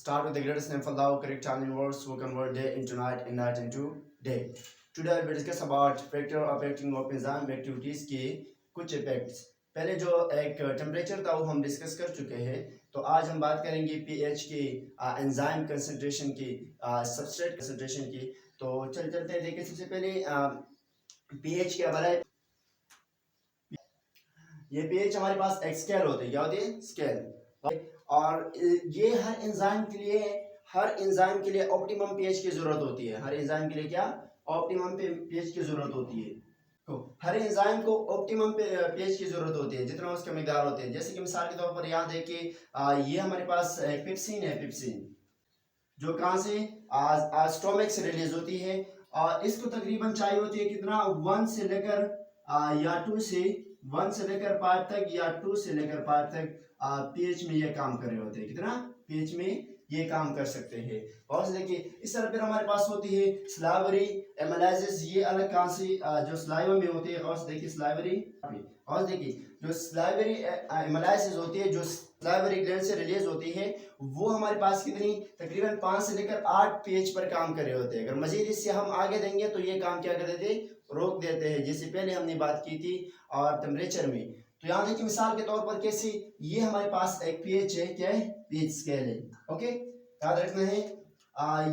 Start with the greatest name of Allah, correct time in words, spoken word, day into night and night into day. Today I will discuss about factor of acting of enzyme activities के कुछ effects. पहले जो एक temperature था वो हम discuss कर चुके हैं. तो आज हम बात करेंगे पीएच की, एंजाइम कंसंट्रेशन की, सबस्ट्रेट कंसंट्रेशन की. तो चलते हैं. देखिए सबसे पहले पीएच क्या बना है. ये पीएच हमारे पास एक स्केल होती है. क्या होती है? स्केल. और ये हर एंजाइम के लिए ऑप्टिमम पीएच की जरूरत होती है. हर एंजाइम के लिए क्या ऑप्टिमम पीएच की जरूरत होती है. तो हर एंजाइम को ऑप्टिमम पीएच की जरूरत होती है जितना उसका मिकदार होते हैं. जैसे कि मिसाल के तौर पर यहाँ देखिए, ये हमारे पास पेप्सिन है. पेप्सिन जो कहाँ से स्टोमक से रिलीज होती है. और इसको तकरीबन चाहिए होती है कितना, 1 से लेकर या 2 से 1 से लेकर 5 तक या 2 से लेकर 5 तक पीएच में ये काम कर रहे होते हैं. कितना पीएच में ये काम कर सकते हैं. और देखिए इस तरह फिर हमारे पास होती है स्लाइवरी एमाइलेजेस. ये अलग कहाँ से जो स्लाइवा में होती है. और देखिए स्लाइवरी, और देखिए जो स्लाइवरी एमाइलेजेस होती है, जो स्लाइवरी ग्लैंड से रिलीज होती है, वो हमारे पास कितनी तकरीबन 5 से लेकर 8 पीएच पर काम कर रहे होते हैं. अगर मजीद इससे हम आगे देंगे तो ये काम क्या कर देते, रोक देते हैं, जैसे पहले हमने बात की थी और टेम्परेचर में. तो यहाँ देखिए मिसाल के तौर पर कैसे ये हमारे पास एक पीएच है. क्या है? पीएच स्केल है. ओके, याद रखना है.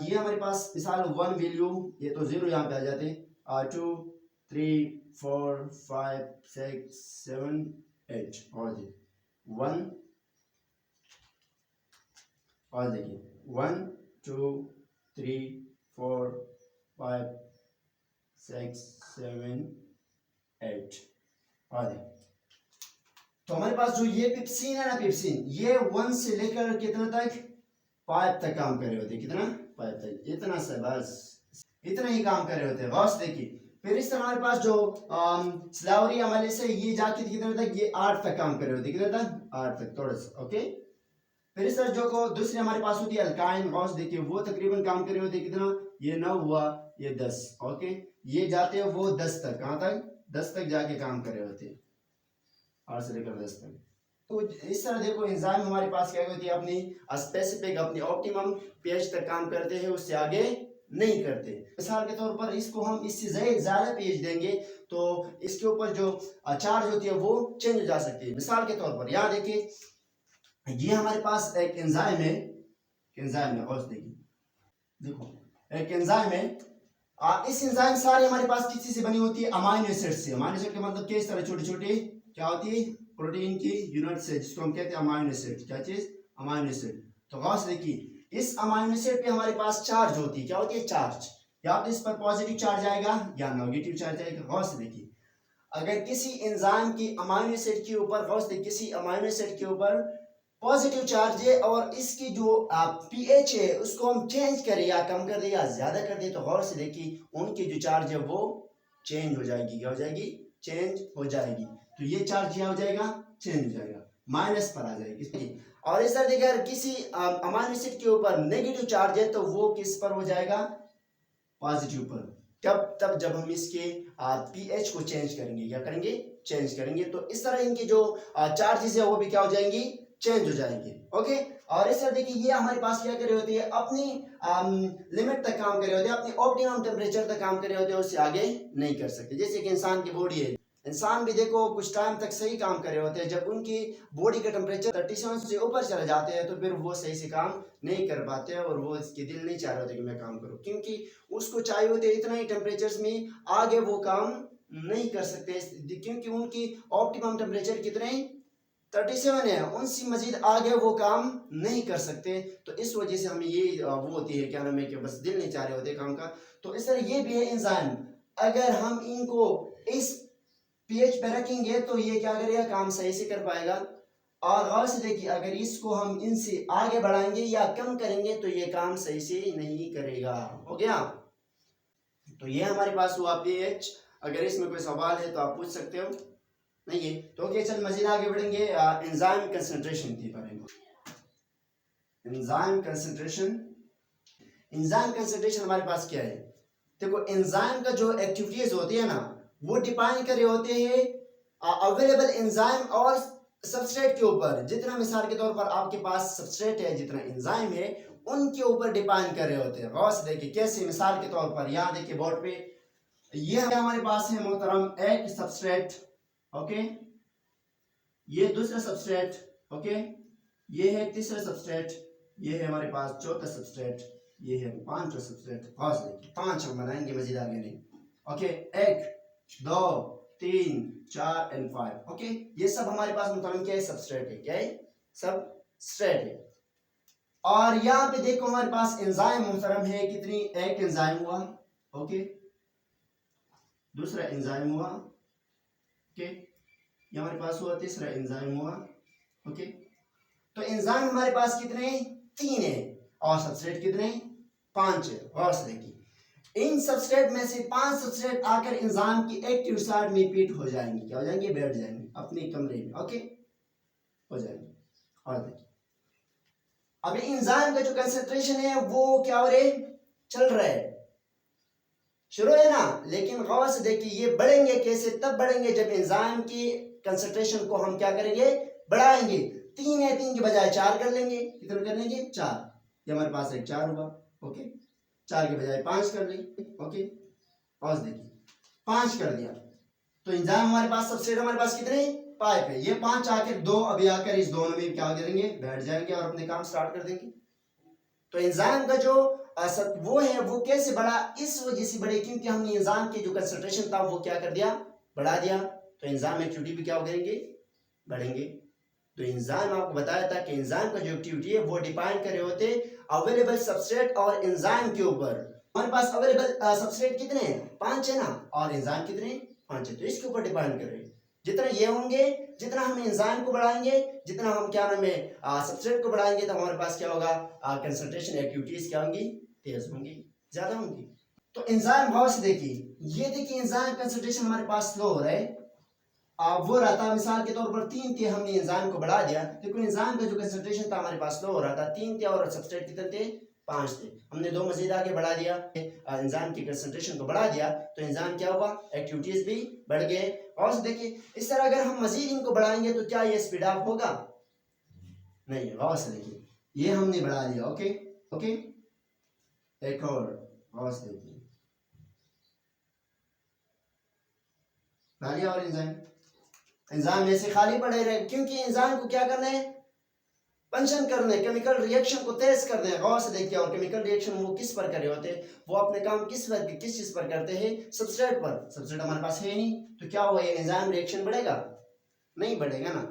ये हमारे पास मिसाल 1 वैल्यू, ये तो 0 यहाँ पे आ जाते हैं. 2 3 4 5 6 7 8 और जी 1, और देखिए 1 2 3 4 5 6 7 8 और देखिए. तो हमारे पास जो ये पेप्सिन है ना, पेप्सिन ये 1 से लेकर कितना तक, 5 तक काम कर रहे होते हैं. कितना? 5 तक. इतना सा बस, इतना ही काम कर रहे होते हैं. गौर देखिए फिर इस तरह हमारे पास जो स्लावरी एमाइलेज है, ये जाके कितना तक, ये 8 तक काम कर रहे होते हैं. कितना तक? 8 तक थोड़ा सा. ओके, फिर इस तरह जो को दूसरी हमारे पास होती है अल्काइन. गौर देखिए वो तकरीबन काम कर रहे होते हैं. कितना? ये 9 हुआ, ये 10. ओके, ये जाते हैं वो 10 तक. कहाँ तक? 10 तक जाके काम कर रहे होते हैं, 8 से लेकर 10 तक. तो इस तरह देखो एंजाइम हमारे पास क्या होती है, अपनी स्पेसिफिक अपनी ऑप्टिमम पीएच तक काम करते हैं, उससे आगे नहीं करते. मिसाल के तौर पर इसको हम इससे ज्यादा पीएच देंगे तो इसके ऊपर जो चार्ज होती है वो चेंज हो जा सकती है. मिसाल के तौर पर यहाँ देखिए, ये हमारे पास एक एंजाइम है. एंजाइम है, और देखिए देखो एक एंजाइम है. इस एंजाइम सारी हमारे पास किस चीज से बनी होती है? अमाइनो एसिड से. अमाइनो एसिड का मतलब किस तरह छोटे छोटे क्या होती है, प्रोटीन की यूनिट से, जिसको हम कहते हैं अमाइनो एसिड. क्या चीज? Amino acid. तो गौर से देखिए इस अमाइनो एसिड पे हमारे पास चार्ज होती है. क्या होती है? चार्ज. या तो इस पर पॉजिटिव चार्ज आएगा या नेगेटिव चार्ज आएगा. गौर से देखिए अगर किसी एंजाइम की अमाइनो एसिड के ऊपर, गौर से किसी अमाइनो एसिड के ऊपर पॉजिटिव चार्ज है और इसकी जो पीएच है उसको हम चेंज करें या कम कर दे या ज्यादा कर दे, तो गौर से देखिए उनकी जो चार्ज है वो चेंज हो जाएगी. क्या हो जाएगी? चेंज हो जाएगी. तो ये चार्ज क्या हो जाएगा? चेंज हो जाएगा, माइनस पर आ जाएगी. और इस तरह देखिए अगर किसी अमाइनो एसिड के ऊपर नेगेटिव चार्ज है तो वो किस पर हो जाएगा? पॉजिटिव पर. तब जब हम इसके पीएच को चेंज करेंगे. क्या करेंगे? चेंज करेंगे. तो इस तरह इनकी जो चार्जेस है वो भी क्या हो जाएंगी? चेंज हो जाएंगे. ओके, और इस तरह देखिए ये हमारे पास क्या कर रहे होते हैं, अपनी लिमिट तक काम कर रहे होते हैं, अपनी ऑप्टिमम टेम्परेचर तक काम कर रहे होते हैं, उससे आगे नहीं कर सकते. जैसे कि इंसान की बॉडी है, इंसान भी देखो कुछ टाइम तक सही काम कर रहे होते हैं. जब उनकी बॉडी का टेम्परेचर 37 से ऊपर चले जाते हैं तो फिर वो सही से काम नहीं कर पाते हैं और वो इसके दिल नहीं चाह रहे होते कि मैं काम करूं, क्योंकि उसको चाहिए होते इतना ही टेम्परेचर में, आगे वो काम नहीं कर सकते क्योंकि उनकी ऑप्टिमम टेम्परेचर कितने 37 है, उनसे मजीद आगे वो काम नहीं कर सकते. तो इस वजह से हमें ये वो होती है, क्या नाम है, कि बस दिल नहीं चाह रहे होते काम का. तो इस तरह ये भी है एंजाइम. अगर हम इनको इस पीएच पे रखेंगे तो ये क्या करेगा, काम सही से कर पाएगा. और गौर से देखिए अगर इसको हम इनसे आगे बढ़ाएंगे या कम करेंगे तो ये काम सही से नहीं करेगा. हो गया. तो ये हमारे पास हुआ पीएच. अगर इसमें कोई सवाल है तो आप पूछ सकते हो. नहीं है तो ओके, चल मजीद आगे बढ़ेंगे. एंजाइम कंसंट्रेशन की बारे में. Enzyme concentration. एंजाइम कंसंट्रेशन हमारे पास क्या है? देखो एंजाइम का जो एक्टिविटीज होती है ना वो डिपेंड कर रहे होते हैं अवेलेबल एंजाइम और सबस्ट्रेट के ऊपर. जितना मिसाल के तौर पर आपके पास सबस्ट्रेट है, जितना एंजाइम है उनके ऊपर डिपेंड कर रहे होते हैं। गौर से देखिए कैसे, मिसाल के तौर पर यहाँ देखिए बोर्ड पे ये हमारे पास है मोहतरम एक सबस्ट्रेट, ओके, ये दूसरा सबस्ट्रेट, ओके, ये है तीसरा सबस्ट्रेट, ये है हमारे पास चौथा सबस्ट्रेट, ये है पांचवा सबस्ट्रेट। गौर से देखिए 5 हम बनाएंगे, मजीद आगे नहीं, ओके, 1 2 3 4 एंड 5, ओके, ये सब हमारे पास मोहतरम क्या है, सबस्ट्रेट है, क्या है, सबस्ट्रेट है। और यहाँ पे देखो हमारे पास एंजाइम मोहतरम है कितनी, एक एंजाइम हुआ, ओके, दूसरा एंजाइम हुआ, ओके, ये हमारे पास हुआ तीसरा एंजाइम हुआ, ओके। तो एंजाइम हमारे पास कितने, 3 है, और सबस्ट्रेट कितने, 5 है। गौर से देखिए इन सबस्ट्रेट में से 5 सबस्ट्रेट आकर एंजाइम की एक्टिव साइट में रिपीट हो जाएंगे, क्या हो जाएंगे, बैठ जाएंगे अपने कमरे में, ओके, हो जाएंगे। और देखिए अभी एंजाइम का जो कंसंट्रेशन है वो क्या हो रहा है, चल रहा है, शुरू है ना, लेकिन गौर से देखिए ये बढ़ेंगे कैसे, तब बढ़ेंगे जब एंजाइम की कंसंट्रेशन को हम क्या करेंगे, बढ़ाएंगे। 3 है, 3 के बजाय 4 कर लेंगे, कितना कर लेंगे, 4, ये हमारे पास एक 4 हुआ, ओके, 4 के बजाय 5 कर लेंगे, ओके, और देखिए 5 कर दिया, तो एंजाइम हमारे पास सबस्ट्रेट हमारे पास कितने, 5 है, ये 5 आकर 2 अभी आकर इस दोनों में क्या करेंगे, बैठ जाएंगे और अपने काम स्टार्ट कर देंगे। तो एंजाइम का जो वो है वो कैसे बढ़ा, इस वजह से बढ़े क्योंकि हमने एंजाइम के जो कंसंट्रेशन था वो क्या कर दिया, बढ़ा दिया, तो एंजाइम एक्टिविटी भी क्या करेंगे, बढ़ेंगे। तो एंजाइम आपको बताया था कि एंजाइम का जो एक्टिविटी है वो डिपेंड कर रहे होते अवेलेबल सबस्ट्रेट और एंजाइम के ऊपर। हमारे पास अवेलेबल सबस्ट्रेट कितने हैं, 5 है ना, और एंजाइम कितने, 5 है, तो इसके ऊपर डिपेंड कर रहे हैं। जितना ये होंगे, जितना हम एंजाइम को बढ़ाएंगे, जितना हम क्या नाम है सबस्ट्रेट को बढ़ाएंगे, तो हमारे पास क्या होगा, कंसंट्रेशन एक्टिविटीज क्या होंगी, तेज होंगी, ज्यादा होंगी। तो एंजाइम भाव से देखिए, ये देखिए एंजाइम कंसंट्रेशन हमारे पास स्लो हो रहा है, वो रहता मिसाल के तौर पर 3 थे, हमने एंजाइम को बढ़ा दिया, लेकिन एंजाइम का जो कंसंट्रेशन था हमारे पास स्लो हो रहा था, 3 थे और सबस्ट्रेट कितने थे, 5 थे, हमने 2 मजीद आगे बढ़ा दिया, एंजाइम की कंसंट्रेशन को बढ़ा दिया, तो एंजाइम क्या हुआ, एक्टिविटीज भी बढ़ गए। और देखिए इस तरह अगर हम मजीद इनको बढ़ाएंगे तो क्या ये स्पीड अप होगा, नहीं, गौर से देखिए ये हमने बढ़ा दिया, ओके, ओके, एक और गौर से देखिए डालिए, और एंजाइम ऐसे खाली पड़े रहे क्योंकि एंजाइम को क्या करना है, फंक्शन करने, केमिकल रिएक्शन को तेज कर दें। गौर से देखिए, और केमिकल रिएक्शन वो किस पर कर रहे होते हैं, वो अपने काम किस चीज पर करते हैं, सबस्ट्रेट पर। सबस्ट्रेट हमारे पास है नहीं, तो क्या हुआ, ये एंजाइम रिएक्शन बढ़ेगा, नहीं बढ़ेगा ना,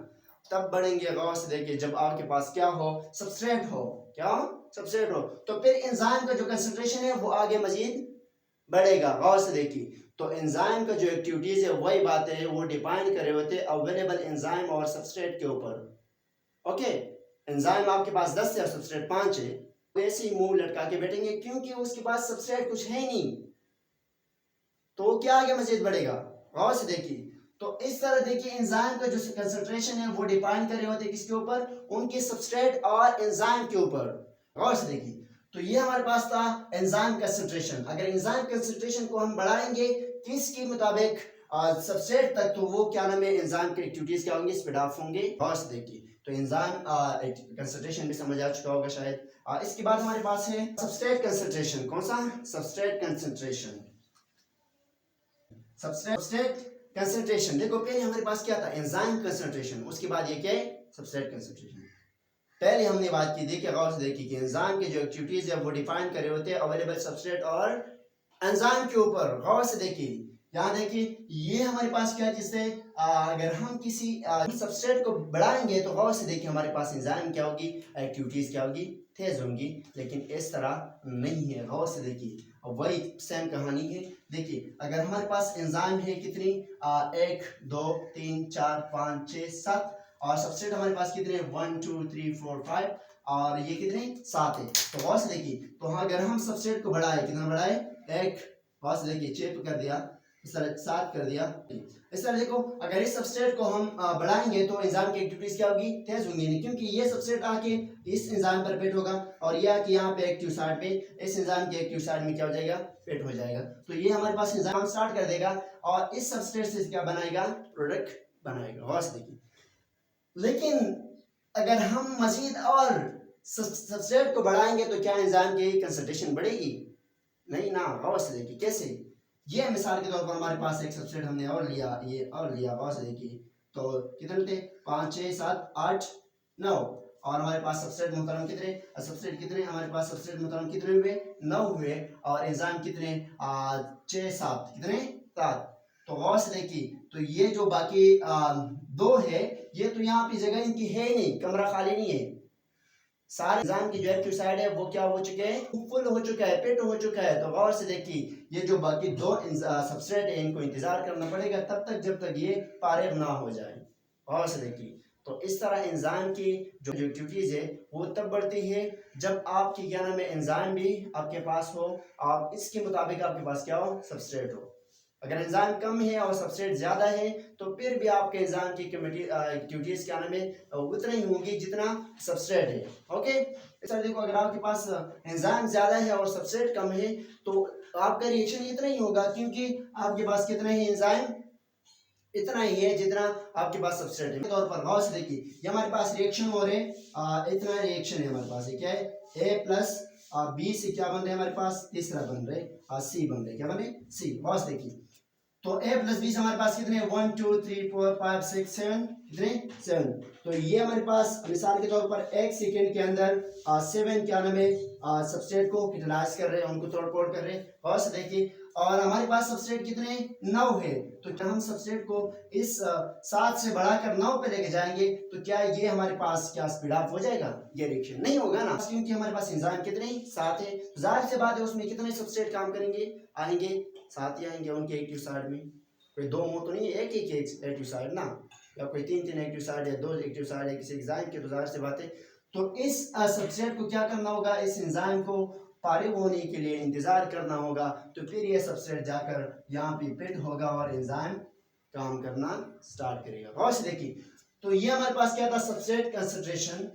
तब बढ़ेंगे। गौर से देखिए जब आपके पास क्या हो, सबस्ट्रेट हो, क्या सबस्ट्रेट हो, तो फिर एंजाइम का जो कंसंट्रेशन है वो आगे मजीद बढ़ेगा। गौर से देखिए तो एंजाइम का जो एक्टिविटीज है वही बातें है वो डिफाइन करे होते अवेलेबल एंजाइम और सबस्ट्रेट के ऊपर, ओके। एंजाइम आपके पास 10 है और सबस्ट्रेट 5 है, तो ऐसे ही मुंह लटका के बैठेंगे क्योंकि उसके पास सबस्ट्रेट कुछ है नहीं, तो क्या आगे मजीद बढ़ेगा। गौर से देखिए तो इस तरह देखिए एंजाइम का जो कंसंट्रेशन है वो डिफाइन कर रहे होते हैं किसके ऊपर, उनके सबस्ट्रेट और एंजाइम के ऊपर। गौर से देखिए तो ये हमारे पास था एंजाइम कंसंट्रेशन। अगर एंजाइम कंसंट्रेशन को हम बढ़ाएंगे किसके मुताबिक, सबस्ट्रेट तक, तो वो क्या नाम है, एंजाइम की एक्टिविटीज क्या होंगी, स्पीड अप होंगे। गौर से देखिए तो एंजाइम कंसंट्रेशन भी समझ आ चुका होगा शायद। इसके बाद हमारे पास है सबस्ट्रेट कंसंट्रेशन। कौन सा, सबस्ट्रेट कंसंट्रेशन, सबस्ट्रेट कंसंट्रेशन। देखो पहले हमारे पास क्या था, एंजाइम कंसंट्रेशन, उसके बाद ये क्या है, सबस्ट्रेट कंसंट्रेशन। पहले हमने बात की, देखिए गौर से देखिए कि एंजाइम के जो एक्टिविटीज है वो डिफाइन करे होते हैं अवेलेबल सबस्ट्रेट और एंजाइम के ऊपर। गौर से देखिए यहाँ देखिए ये हमारे पास क्या है, जिससे अगर हम किसी सबस्ट्रेट को बढ़ाएंगे तो गौर से देखिए हमारे पास एंजाइम क्या होगी, एक्टिविटीज क्या होगी, तेज होंगी, लेकिन इस तरह नहीं है। गौर से देखिए वही सेम कहानी है। देखिए अगर हमारे पास एंजाइम है कितनी, 1 2 3 4 5 6 7, और सबस्ट्रेट हमारे पास कितने, 1 2 3 4 5, और ये कितने, 7 है। तो गौर से देखिए तो हाँ अगर हम सबस्ट्रेट को बढ़ाए, कितना बढ़ाए, 1, गौर से देखिए चेप कर दिया, इस तरह 7 कर दिया। इस तरह देखो अगर इस सबस्ट्रेट को हम बढ़ाएंगे तो एंजाइम की एक्टिविटीज क्या होगी, तेज होंगी नहीं, क्योंकि ये सबस्ट्रेट आके इस एंजाइम पर पेट होगा और ये आके यहाँ पे एक्टिव साइड पे इस एंजाइम के एक्टिव साइड में क्या हो जाएगा, पेट हो जाएगा। तो ये हमारे पास एंजाइम स्टार्ट कर देगा और इस सबस्ट्रेट से क्या बनाएगा, प्रोडक्ट बनाएगा। गौर से देखिए लेकिन अगर हम मजीद और सबस्ट्रेट को बढ़ाएंगे तो क्या एंजाइम की कंसंट्रेशन बढ़ेगी? नहीं ना। गौर से देखिए कैसे। ये मिसाल के तौर पर हमारे पास एक सबस्ट्रेट हमने और लिया, ये और लिया। गौर से देखिए तो कितने थे? 5 6 7 8 9। और हमारे पास सबस्ट्रेट मुहतरम कितने? सबस्ट्रेट कितने हमारे पास? सबस्ट्रेट मुहतरम कितने हुए? 9 हुए। और एंजाइम कितने? 6 7 कितने? 7। तो गौर से देखिए तो ये जो बाकी 2 है, ये तो यहाँ पे जगह इनकी है ही नहीं, कमरा खाली नहीं है। सारे एंजाइम की जो एक्टिव साइड है वो क्या हो चुके हैं? फुल हो चुका है, पेट हो चुका है। तो गौर से देखिए ये जो बाकी 2 सबस्ट्रेट है इनको इंतजार करना पड़ेगा तब तक जब तक ये फारिग ना हो जाए। गौर से देखिए तो इस तरह एंजाइम की जो एक्टिविटीज है वो तब बढ़ती है जब आपकी क्या नाम है एंजाइम भी आपके पास हो और इसके मुताबिक आपके पास क्या हो? सबस्ट्रेट हो। अगर एंजाइम कम है और सबस्ट्रेट ज्यादा है तो फिर भी आपके एंजाइम की एक्टिविटीज क्या नाम है उतना ही होगी जितना सबस्ट्रेट है। ओके, इस तरह देखो अगर आपके पास एंजाइम ज्यादा है और सबस्ट्रेट कम है तो आपका रिएक्शन इतना ही होगा, क्योंकि आपके पास कितना ही एंजाइम इतना ही है जितना आपके पास सबस्ट्रेट है। तौर पर गौर से देखिए ये हमारे पास रिएक्शन हो रहे इतना रिएक्शन है हमारे पास। ये क्या है? ए प्लस बी से क्या बन रहे हैं हमारे पास? तीसरा बन रहे सी बन रहे। क्या बने? सी। गौर से देखिए तो a प्लस बी से हमारे पास कितने? 1 2 3 4 5 6 7 कितने? 7। तो ये हमारे पास मिसाल के तौर पर 1 सेकेंड के अंदर 7 क्या नाम है सबस्ट्रेट को यूटिलाइज कर रहे हैं, उनको तोड़ कर रहे हैं। और से देखिए और हमारे पास सबस्ट्रेट कितने? 9 है। तो क्या हम सबस्ट्रेट को इस 7 से बढ़ाकर 9 पे लेके जाएंगे तो क्या ये हमारे पास क्या स्पीड अप हो जाएगा? ये रिएक्शन नहीं होगा ना, क्योंकि हमारे पास एंजाइम कितने? 7 है। जाहिर सी बात है उसमें कितने सबस्ट्रेट काम करेंगे? आएंगे 7 ही आएंगे उनके एक्टिव साइड में। कोई 2 मुंह तो नहीं है, एक ही एक्टिव साइड ना, या कोई 3 एक्टिव साइड या 2 एक्टिव साइड है किसी एंजाइम के। तो जाहिर सी बात है तो इस सबस्ट्रेट को क्या करना होगा? इस एंजाइम को फारिग होने के लिए इंतजार करना होगा। तो फिर ये सबस्ट्रेट जाकर यहाँ पे पिट होगा और एंजाइम काम करना स्टार्ट करेगा। गौर से देखिए तो ये हमारे पास क्या था? सबस्ट्रेट कंसंट्रेशन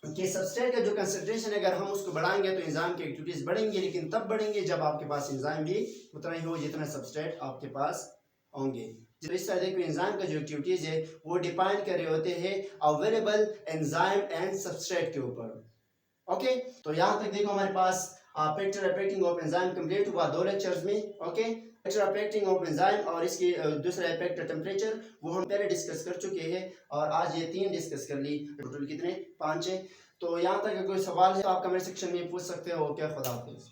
कि सबस्ट्रेट का जो कंसंट्रेशन है अगर हम उसको बढ़ाएंगे तो एंजाइम की एक्टिविटीज बढ़ेंगी, लेकिन तब बढ़ेंगे जब आपके पास एंजाइम भी उतना ही हो जितना सबस्ट्रेट आपके पास होंगे। तो इस तरह देखो एंजाइम का जो एक्टिविटीज है वो डिपेंड कर रहे होते हैं अवेलेबल एंजाइम एंड सबस्ट्रेट के ऊपर। ओके, तो यहाँ तक देखो हमारे पास picture affecting of enzyme complete हुआ 2 लेक्चर्स में। Okay, picture affecting of enzyme और इसकी दूसरा इफेक्ट टेम्परेचर वो हम पहले डिस्कस कर चुके हैं और आज ये 3 डिस्कस कर ली। टोटल कितने? 5 है। तो यहाँ तक कोई सवाल है तो आप कमेंट सेक्शन में पूछ सकते हो। क्या खुदा हाफिज़।